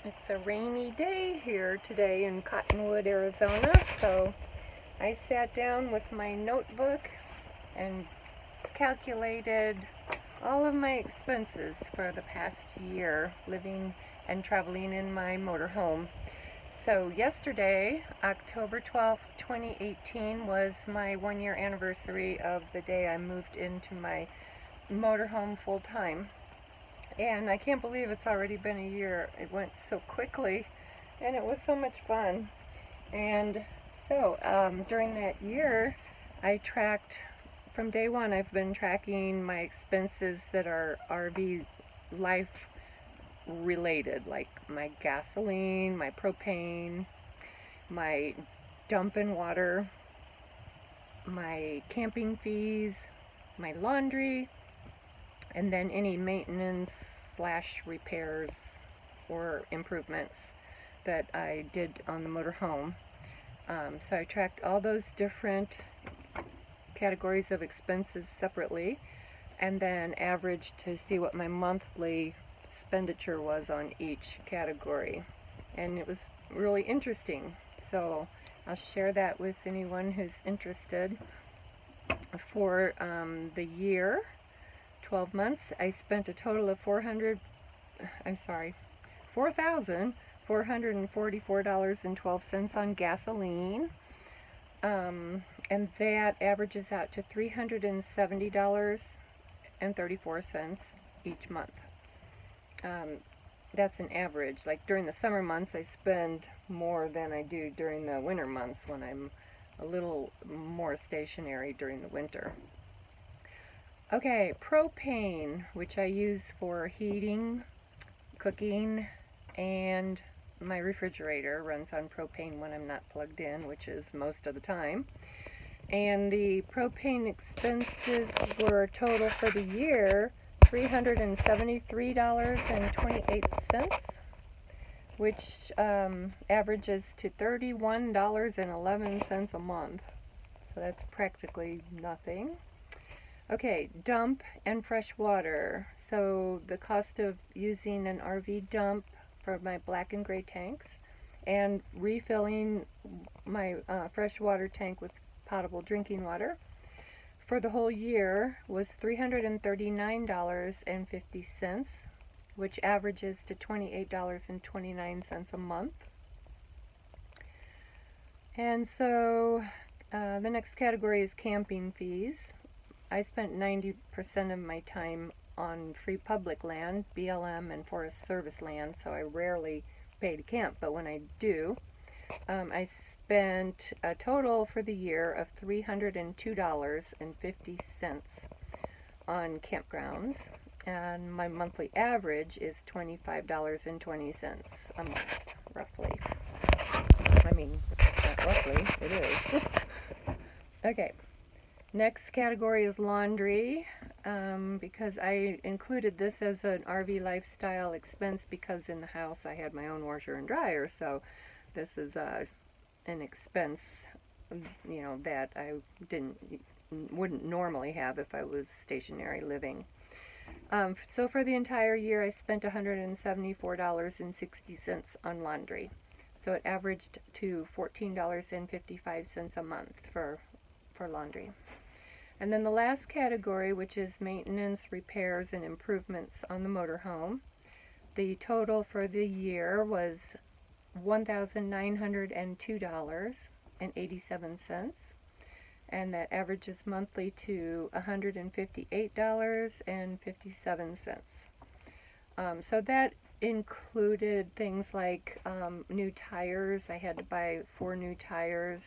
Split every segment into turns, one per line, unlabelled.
It's a rainy day here today in Cottonwood, Arizona, so I sat down with my notebook and calculated all of my expenses for the past year living and traveling in my motorhome. So yesterday, October 12th, 2018, was my 1-year anniversary of the day I moved into my motorhome full time. And I can't believe it's already been a year. It went so quickly, and it was so much fun. And so during that year, I tracked, from day one, I've been tracking my expenses that are RV life related, like my gasoline, my propane, my dump and water, my camping fees, my laundry, and then any maintenance / repairs or improvements that I did on the motorhome. So I tracked all those different categories of expenses separately and then averaged to see what my monthly expenditure was on each category. And it was really interesting. So I'll share that with anyone who's interested. For the year, 12 months, I spent a total of $4,444.12 on gasoline, and that averages out to $370.34 each month. That's an average. Like during the summer months, I spend more than I do during the winter months when I'm a little more stationary during the winter. Okay, propane, which I use for heating, cooking, and my refrigerator runs on propane when I'm not plugged in, which is most of the time. And the propane expenses were total for the year $373.28, which averages to $31.11 a month. So that's practically nothing. Okay, dump and fresh water. So the cost of using an RV dump for my black and gray tanks and refilling my freshwater tank with potable drinking water for the whole year was $339.50, which averages to $28.29 a month. And so the next category is camping fees. I spent 90% of my time on free public land, BLM and Forest Service land, so I rarely pay to camp, but when I do, I spent a total for the year of $302.50 on campgrounds, and my monthly average is $25.20 a month, roughly. I mean, not roughly, it is. Okay. Next category is laundry, because I included this as an RV lifestyle expense because in the house I had my own washer and dryer, so this is an expense, that I wouldn't normally have if I was stationary living. So for the entire year I spent $174.60 on laundry, so it averaged to $14.55 a month for laundry. And then the last category, which is maintenance, repairs, and improvements on the motorhome, the total for the year was $1,902.87, and that averages monthly to $158.57. So that included things like new tires. I had to buy 4 new tires.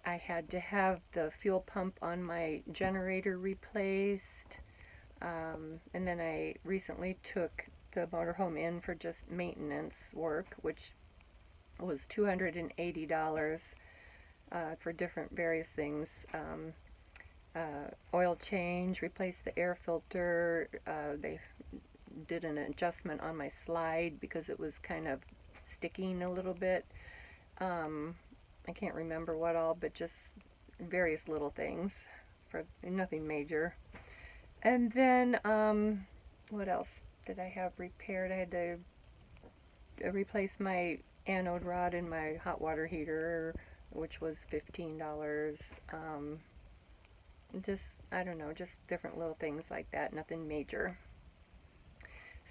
I had to have the fuel pump on my generator replaced, and then I recently took the motorhome in for just maintenance work, which was $280 for different various things. Oil change, replaced the air filter, they did an adjustment on my slide because it was kind of sticking a little bit. I can't remember what all, but just various little things, for nothing major. And then, what else? that I have repaired. I had to replace my anode rod in my hot water heater, which was $15. Just, I don't know, just different little things like that, nothing major.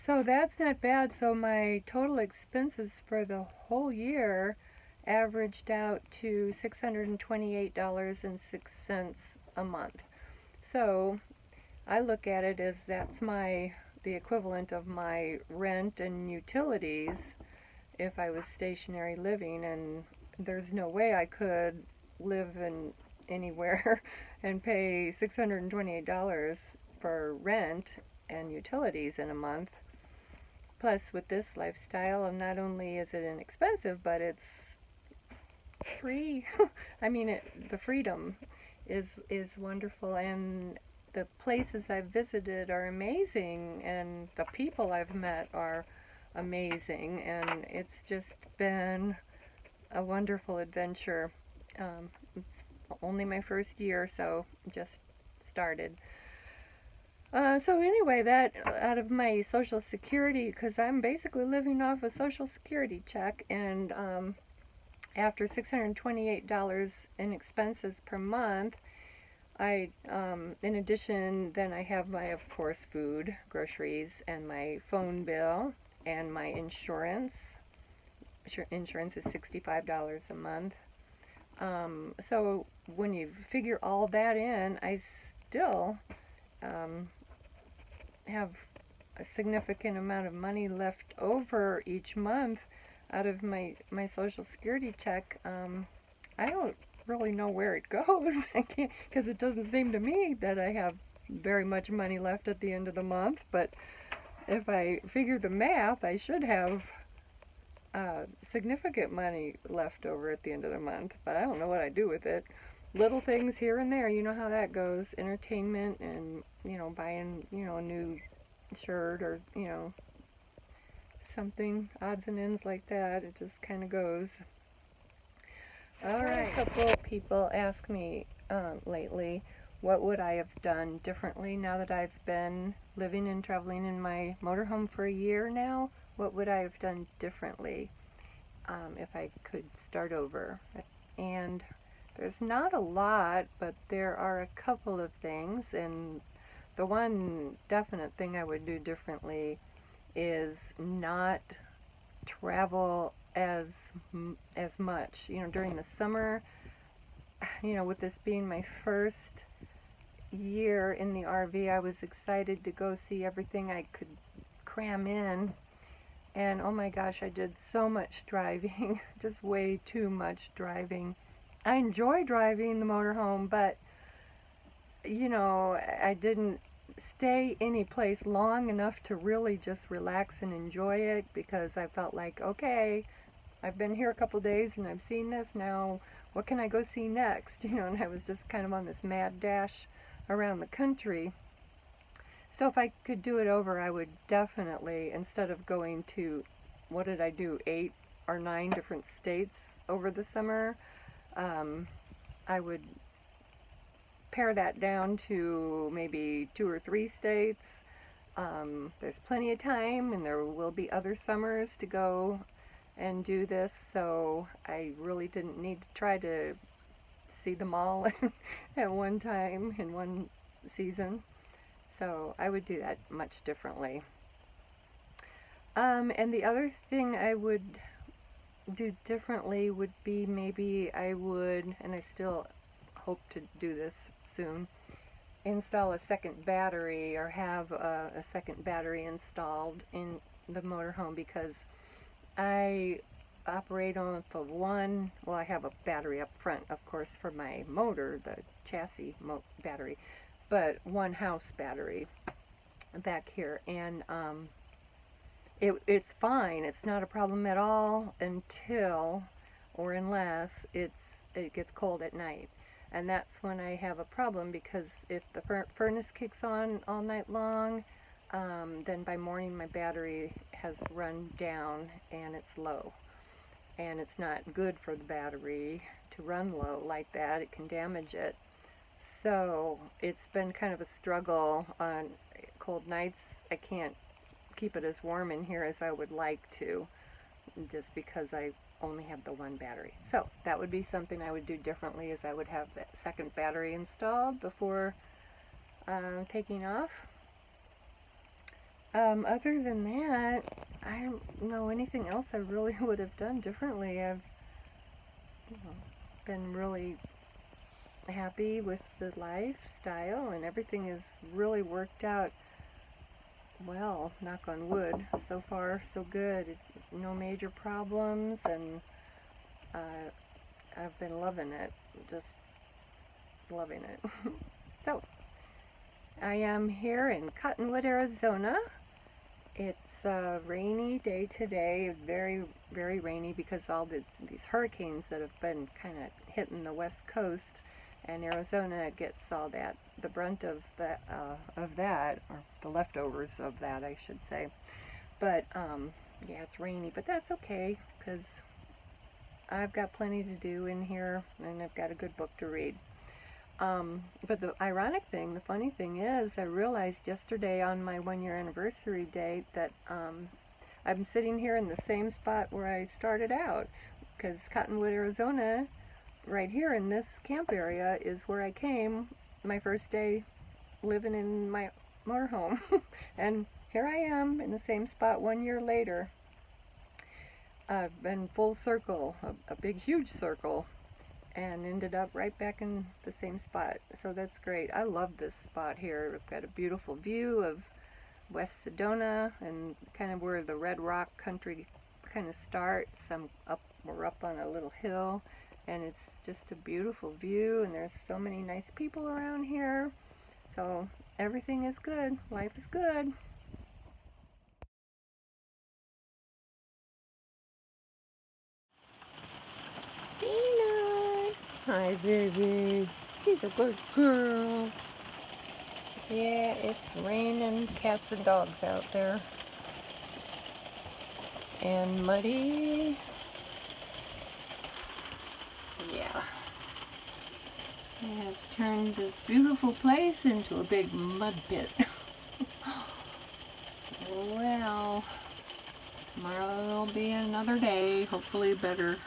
So that's not bad. So my total expenses for the whole year averaged out to $628.06 a month. So I look at it as that's the equivalent of my rent and utilities if I was stationary living, and there's no way I could live in anywhere and pay $628 for rent and utilities in a month. Plus, with this lifestyle, not only is it inexpensive, but it's free. I mean, the freedom is wonderful, and the places I've visited are amazing, and the people I've met are amazing, and it's just been a wonderful adventure. It's only my first year, so just started. So anyway, that out of my Social Security, because I'm basically living off a Social Security check, and after $628 in expenses per month, in addition, then I have my, of course, food, groceries, and my phone bill, and my insurance. Insurance is $65 a month. So when you figure all that in, I still have a significant amount of money left over each month out of my Social Security check. I don't really know where it goes. I can't, because it doesn't seem to me that I have very much money left at the end of the month. But if I figure the math, I should have significant money left over at the end of the month. But I don't know what I do with it. Little things here and there, you know how that goes. Entertainment and, buying, a new shirt or, something, odds and ends like that. It just kind of goes. All right. A couple of people ask me lately, what would I have done differently now that I've been living and traveling in my motorhome for a year now? What would I have done differently if I could start over? And there's not a lot, but there are a couple of things, and the one definite thing I would do differently is not travel as much. During the summer, with this being my first year in the RV, I was excited to go see everything I could cram in, and oh my gosh, I did so much driving, just way too much driving. I enjoy driving the motorhome, but I didn't stay any place long enough to really just relax and enjoy it, because I felt like, okay, I've been here a couple days and I've seen this, now what can I go see next? And I was just kind of on this mad dash around the country. So if I could do it over, I would definitely, instead of going to, what did I do, 8 or 9 different states over the summer, I would pare that down to maybe 2 or 3 states. There's plenty of time, and there will be other summers to go and do this, so I really didn't need to try to see them all at one time in one season. So I would do that much differently. And the other thing I would do differently would be, maybe I would, and I still hope to do this soon, install a second battery, or have a second battery installed in the motorhome, because I operate on the one, well, I have a battery up front, of course, for my motor, the chassis battery, but one house battery back here, and it's fine. It's not a problem at all until, or unless, it gets cold at night. And that's when I have a problem, because if the furnace kicks on all night long, then by morning my battery has run down and it's low. And it's not good for the battery to run low like that. It can damage it. So it's been kind of a struggle on cold nights. I can't keep it as warm in here as I would like to, just because I only have the one battery. So that would be something I would do differently, is I would have that second battery installed before taking off. Other than that, I don't know anything else I really would have done differently. I've been really happy with the lifestyle, and everything has really worked out well, knock on wood. So far so good. No major problems, and I've been loving it, just loving it. So I am here in Cottonwood, Arizona. It's a rainy day today, very, very rainy, because all these hurricanes that have been kind of hitting the west coast, and Arizona gets all that, the brunt of that, or the leftovers of that, I should say. But yeah, it's rainy, but that's okay, because I've got plenty to do in here, and I've got a good book to read. But the ironic thing, the funny thing is, I realized yesterday on my 1-year anniversary date that I'm sitting here in the same spot where I started out, because Cottonwood, Arizona, right here in this camp area, is where I came my first day living in my motorhome. And here I am in the same spot 1 year later. I've been full circle, a big, huge circle, and ended up right back in the same spot. So that's great. I love this spot here. We've got a beautiful view of West Sedona, and kind of where the Red Rock country kind of starts. We're up on a little hill, and it's just a beautiful view, and there's so many nice people around here. So everything is good. Life is good. Dina! Hi, baby. She's a good girl. Yeah, it's raining cats and dogs out there. And muddy. Yeah. It has turned this beautiful place into a big mud pit. Well, tomorrow will be another day, hopefully better.